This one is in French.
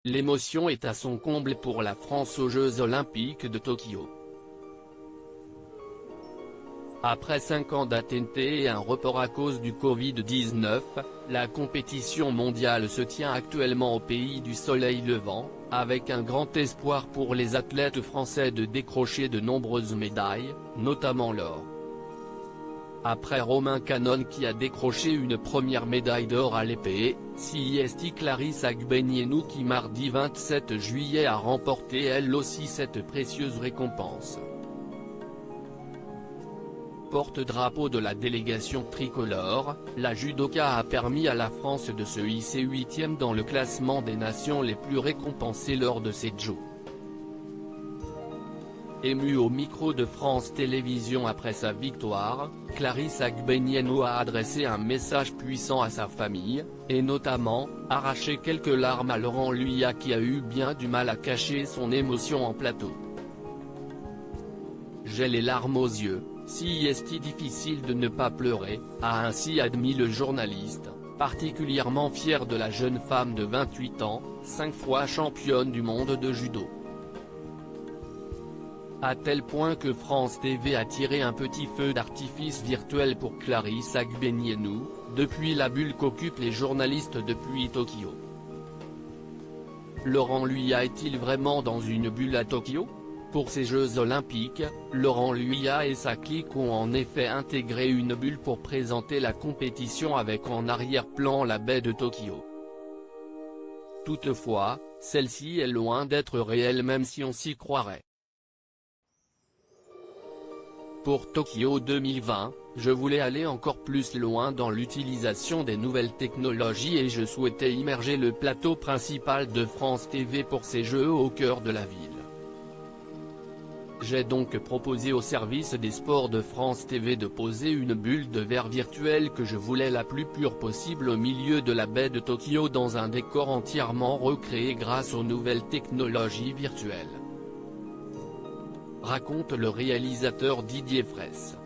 L'émotion est à son comble pour la France aux Jeux Olympiques de Tokyo. Après 5 ans d'attente et un report à cause du Covid-19, la compétition mondiale se tient actuellement au pays du soleil levant, avec un grand espoir pour les athlètes français de décrocher de nombreuses médailles, notamment l'or. Après Romain Canon qui a décroché une première médaille d'or à l'épée, c'est Clarisse Agbenienou qui mardi 27 juillet a remporté elle aussi cette précieuse récompense. Porte-drapeau de la délégation tricolore, la judoka a permis à la France de se hisser 8e dans le classement des nations les plus récompensées lors de ces Jeux. Émue au micro de France Télévisions après sa victoire, Clarisse Agbenienou a adressé un message puissant à sa famille, et notamment, arraché quelques larmes à Laurent Luyat qui a eu bien du mal à cacher son émotion en plateau. J'ai les larmes aux yeux, si est difficile de ne pas pleurer, a ainsi admis le journaliste, particulièrement fier de la jeune femme de 28 ans, 5 fois championne du monde de judo. À tel point que France TV a tiré un petit feu d'artifice virtuel pour Clarisse Agbenienou, depuis la bulle qu'occupent les journalistes depuis Tokyo. Laurent Luyat est-il vraiment dans une bulle à Tokyo? Pour ces Jeux Olympiques, Laurent Luyat et sa clique ont en effet intégré une bulle pour présenter la compétition avec en arrière-plan la baie de Tokyo. Toutefois, celle-ci est loin d'être réelle même si on s'y croirait. Pour Tokyo 2020, je voulais aller encore plus loin dans l'utilisation des nouvelles technologies et je souhaitais immerger le plateau principal de France TV pour ces Jeux au cœur de la ville. J'ai donc proposé au service des sports de France TV de poser une bulle de verre virtuelle que je voulais la plus pure possible au milieu de la baie de Tokyo dans un décor entièrement recréé grâce aux nouvelles technologies virtuelles. Raconte le réalisateur Didier Fraisse.